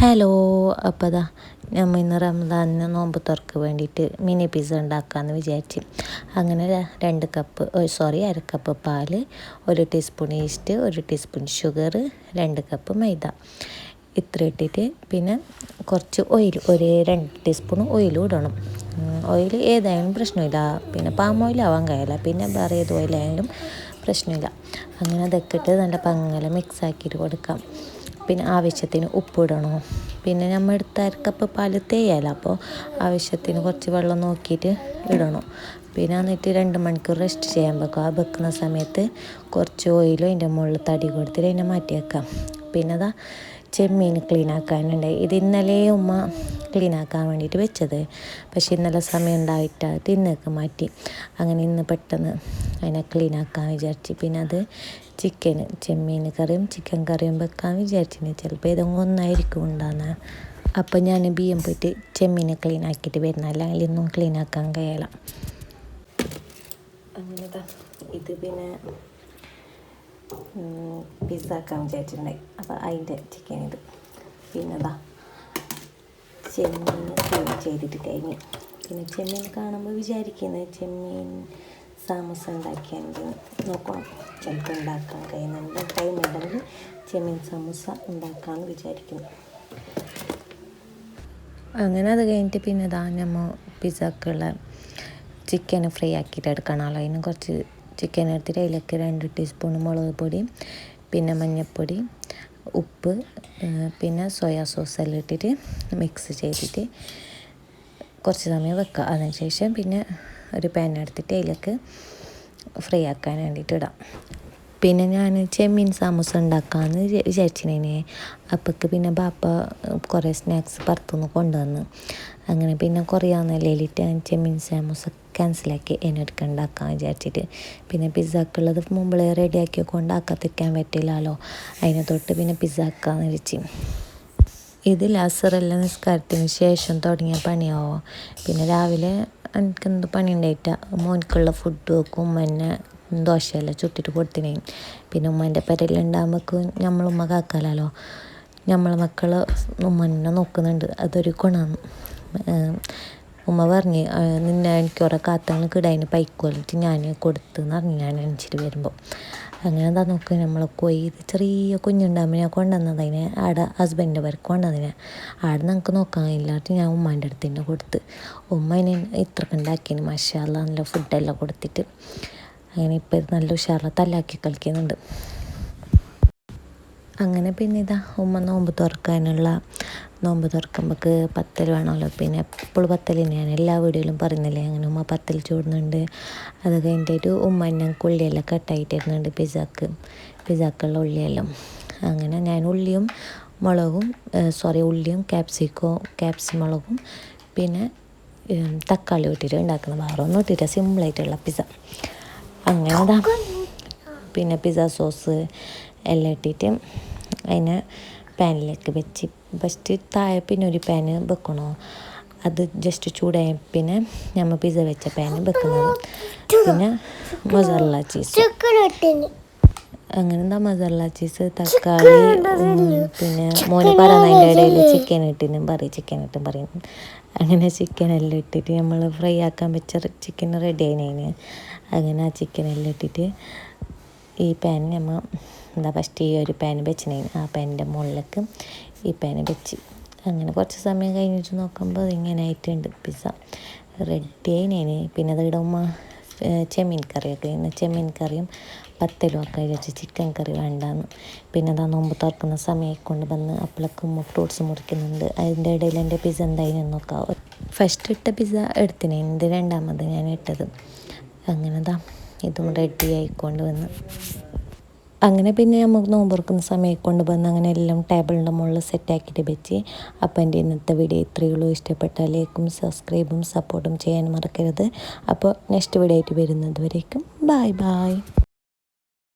Hello, അപ്പോൾ അതാ നമ്മൾ ഇന്ന് റംസാനിന് നോമ്പ് തുറക്ക് വേണ്ടിയിട്ട് മിനി പിസ്സ ഉണ്ടാക്കാമെന്ന് വിചാരിച്ച്. അങ്ങനെ അര കപ്പ് പാൽ, 1 teaspoon yeast, 1 teaspoon sugar, 2 cup മൈദ ഇത്ര ഇട്ടിട്ട് പിന്നെ കുറച്ച് ഓയിൽ, 2 ടീസ്പൂൺ ഓയിലും ഇടണം. ഓയിൽ ഏതായാലും പ്രശ്നമില്ല, പിന്നെ പാം ഓയിൽ ആവാൻ കഴിയില്ല, പിന്നെ വേറെ ഏത് ഓയിലായാലും പ്രശ്നമില്ല. അങ്ങനെ അതൊക്കെ ഇട്ട് നല്ല പങ്ങനെ മിക്സ് ആക്കിയിട്ട് കൊടുക്കാം. പിന്നെ ആവശ്യത്തിന് ഉപ്പിടണോ, പിന്നെ നമ്മൾ എടുത്ത അരക്കപ്പ് പാൽ തേയല, അപ്പോൾ ആവശ്യത്തിന് കുറച്ച് വെള്ളം നോക്കിയിട്ട് ഇടണം. പിന്നെ എന്നിട്ട് 2 മണിക്കൂർ റെസ്റ്റ് ചെയ്യാൻ വെക്കുക. ആ വെക്കുന്ന സമയത്ത് കുറച്ച് ഓയിലും അതിൻ്റെ മുകളിൽ തടി കൊടുത്തിട്ട് അതിനെ മാറ്റി വെക്കാം. പിന്നെ അതാ ചെമ്മീൻ ക്ലീൻ ആക്കാനുണ്ട്. ഇത് ഇന്നലെ ഉമ്മ ക്ലീൻ ആക്കാൻ വേണ്ടിയിട്ട് വെച്ചത്, പക്ഷേ ഇന്നലെ സമയം ഉണ്ടായിട്ട് ഇന്നേക്ക് മാറ്റി. അങ്ങനെ ഇന്ന് പെട്ടെന്ന് അതിനെ ക്ലീൻ ആക്കാൻ വിചാരിച്ച്. പിന്നെ അത് ചെമ്മീൻ കറിയും ചിക്കൻ കറിയും വെക്കാൻ വിചാരിച്ചിന്. ചിലപ്പോൾ ഇതൊന്നും ഒന്നായിരിക്കും ഉണ്ടാകുന്നത്. അപ്പം ഞാൻ ബിയ്യം പോയിട്ട് ചെമ്മീനെ ക്ലീൻ ആക്കിയിട്ട് വരുന്നതല്ല, അല്ലെങ്കിൽ ഇന്നും ക്ലീൻ ആക്കാൻ കഴിയില്ല. അങ്ങനെ ഇത് പിന്നെ പിസ്സ ആക്കാൻ വിചാരിച്ചിട്ടുണ്ടായി. അപ്പോൾ അതിൻ്റെ ചിക്കൻ ഇത്. പിന്നെ ചെമ്മീൻ ക്ലീൻ ചെയ്തിട്ട് കഴിഞ്ഞു. പിന്നെ ചെമ്മീൻ കാണുമ്പോൾ വിചാരിക്കുന്നത് ചെമ്മീൻ സമൂസ ഉണ്ടാക്കിയാൽ നോക്കണം. ചിലപ്പോൾ ഉണ്ടാക്കാൻ കഴിയുന്നുണ്ട്, ടൈം ഉണ്ടെങ്കിൽ ചെമ്മീൻ സമൂസ ഉണ്ടാക്കാമെന്ന് വിചാരിക്കുന്നു. അങ്ങനെ അത് കഴിഞ്ഞിട്ട് പിന്നെ നമ്മൾ പിസ്സക്കുള്ള ചിക്കൻ ഫ്രൈ ആക്കിയിട്ട് എടുക്കണമല്ലോ. അതിന് കുറച്ച് ചിക്കൻ എടുത്തിട്ട് അതിലേക്ക് 2 ടീസ്പൂൺ മുളക് പൊടി, പിന്നെ മഞ്ഞൾപ്പൊടി, ഉപ്പ്, പിന്നെ സോയാ സോസ് എല്ലാം ഇട്ടിട്ട് മിക്സ് ചെയ്തിട്ട് കുറച്ച് സമയം വെക്കുക. അതിനുശേഷം പിന്നെ ഒരു പാൻ എടുത്തിട്ട് അതിലേക്ക് ഫ്രൈ ആക്കാൻ വേണ്ടിയിട്ട് ഇടാം. പിന്നെ ഞാൻ ചെമ്മീൻ സമൂസ ഉണ്ടാക്കാമെന്ന് വിചാരിച്ചിന്. അപ്പോഴേക്ക് പിന്നെ ബാപ്പ കുറേ സ്നാക്സ് പുറത്തുനിന്ന് കൊണ്ടുവന്ന്. അങ്ങനെ പിന്നെ കുറയാന്നല്ലേലിട്ട് ഞാൻ ചെമ്മീൻ സമൂസ ക്യാൻസലാക്കി അതിനെടുക്കാൻ ഉണ്ടാക്കാൻ വിചാരിച്ചിട്ട്. പിന്നെ പിസ്സക്കുള്ളത് മുമ്പേ റെഡിയാക്കി കൊണ്ടാക്കാതിരിക്കാൻ പറ്റില്ലല്ലോ, അതിനെ തൊട്ട് പിന്നെ പിസ്സ ആക്കാമെന്ന് വെച്ച്. ഇത് ലാസറെല്ലാം നിസ്കാരത്തിന് ശേഷം തുടങ്ങിയ പണിയാവോ. പിന്നെ രാവിലെ എനിക്കെന്ത് പണി ഉണ്ടായിട്ടാ, മോനിക്കുള്ള ഫുഡ് വെക്കും, ഉമ്മന്നെ ദോശയെല്ലാം ചുട്ടിട്ട് കൊടുത്തിനേ. പിന്നെ ഉമ്മേൻ്റെ പെരെല്ലാം ഉണ്ടാകുമ്പോഴേക്കും നമ്മളുമ്മ കാക്കാലോ, നമ്മളെ മക്കൾ ഉമ്മന്നെ നോക്കുന്നുണ്ട്. അതൊരു ഗുണമാണ്. ഉമ്മ പറഞ്ഞ് നിന്നെ എനിക്ക് ഓരോ കാത്തങ്ങൾ കിടായിന് പൈക്കുമല്ലിട്ട് ഞാൻ കൊടുത്തെന്ന് പറഞ്ഞു ഞാൻ എണിച്ചിട്ട് വരുമ്പോൾ. അങ്ങനെ നോക്കുക, നമ്മളെ കോഴി ചെറിയ കുഞ്ഞുണ്ടാകുമ്പോൾ ഞാൻ കൊണ്ടുവന്നതിനെ ആടെ ഹസ്ബൻഡിൻ്റെ പേർക്ക് കൊണ്ടുവന്നതിനെ. ആടെ നമുക്ക് നോക്കാൻ കഴിയില്ലാട്ട് ഞാൻ ഉമ്മാൻ്റെ അടുത്ത് തന്നെ കൊടുത്ത്. ഉമ്മ അതിനെ ഇത്രക്ക് ഉണ്ടാക്കിന് മാഷാ അല്ലാഹ്, നല്ല ഫുഡെല്ലാം കൊടുത്തിട്ട്. അങ്ങനെ ഇപ്പം നല്ല ഉഷാറിൽ തല്ലാക്കി കളിക്കുന്നുണ്ട്. അങ്ങനെ പിന്നെ ഉമ്മ നോമ്പ് തുറക്കുമ്പോൾക്ക് പത്തൽ വേണമല്ലോ. പിന്നെ എപ്പോഴും പത്തൽ തന്നെയാണ്, എല്ലാ വീഡിയോയിലും പറയുന്നില്ലേ. അങ്ങനെ ഉമ്മ പത്തൽ ചൂടുന്നുണ്ട്. അത് കഴിഞ്ഞിട്ട് ഉമ്മ എന്നെ ഉള്ളിയെല്ലാം കട്ടായിട്ട് തരുന്നുണ്ട് പിസ്സക്കുള്ള ഉള്ളിയെല്ലാം. അങ്ങനെ ഞാൻ ഉള്ളിയും ക്യാപ്സിമുളകും പിന്നെ തക്കാളി ഇട്ടിട്ട് ഉണ്ടാക്കുന്നത്. വേറെ ഒന്നും ഇട്ടിട്ട് സിമ്പിളായിട്ടുള്ള പിസ്സ. അങ്ങനെ പിന്നെ പിസ്സ സോസ് എല്ലാം ഇട്ടിട്ട് അതിനെ പാനിലേക്ക് വെച്ച് ഫസ്റ്റ് താഴെ പിന്നെ ഒരു പാന് വെക്കണോ. അത് ജസ്റ്റ് ചൂടായ പിന്നെ നമ്മൾ പിസ്സ വെച്ച പാന് വെക്കുന്നത്. പിന്നെ മൊസറല്ല ചീസ്, അങ്ങനെ മൊസറല്ല ചീസ്, തക്കാളി, പിന്നെ മോന് പറയുന്നതിൻ്റെ ഇടയിൽ ചിക്കൻ ഇട്ടും പറയും. അങ്ങനെ ചിക്കനെല്ലാം ഇട്ടിട്ട് നമ്മൾ ഫ്രൈ ആക്കാൻ വെച്ച ചിക്കൻ റെഡി ആയിന്. അങ്ങനെ ആ ചിക്കനെല്ലാം ഇട്ടിട്ട് ഈ പാൻ ഫസ്റ്റ് ഈ ഒരു പാൻ വെച്ചിന്, ആ പാനിൻ്റെ മുകളിലേക്ക് ഈ പാന് വെച്ച്. അങ്ങനെ കുറച്ച് സമയം കഴിഞ്ഞിട്ട് നോക്കുമ്പോൾ ഇങ്ങനെ ആയിട്ടുണ്ട് പിസ്സ റെഡി ആയിന്. പിന്നെ അത് ഇടുമ്മ ചെമ്മീൻ കറിയും പത്തലും ഒക്കെ വെച്ച് ചിക്കൻ കറി വേണ്ടാന്ന്. പിന്നെ നോമ്പ് തുറക്കുന്ന സമയം കൊണ്ട് വന്ന് അപ്പോഴേക്കും ഫ്രൂട്ട്സ് മുറിക്കുന്നുണ്ട്. അതിൻ്റെ ഇടയിൽ എൻ്റെ പിസ്സ എന്തായാലും നോക്കാം. ഫസ്റ്റ് ഇട്ട പിസ്സ എടുത്തിന്, ഇത് രണ്ടാമത് ഞാൻ ഇട്ടത്. അങ്ങനെ ഇതും റെഡി ആയിക്കൊണ്ട് വന്ന്. അങ്ങനെ പിന്നെ നമുക്ക് നോമ്പ് തുറക്കുന്ന സമയം കൊണ്ടുവന്ന് അങ്ങനെ എല്ലാം ടേബിളിൻ്റെ മുകളിൽ സെറ്റാക്കിയിട്ട് വെച്ച്. അപ്പോൾ എൻ്റെ ഇന്നത്തെ വീഡിയോ ഇത്രയേ ഉള്ളൂ. ഇഷ്ടപ്പെട്ടാൽ ലൈക്കും സബ്സ്ക്രൈബും സപ്പോർട്ടും ചെയ്യാൻ മറക്കരുത്. അപ്പോൾ നെക്സ്റ്റ് വീഡിയോ ആയിട്ട് വരുന്നത് വരേക്കും ബൈ.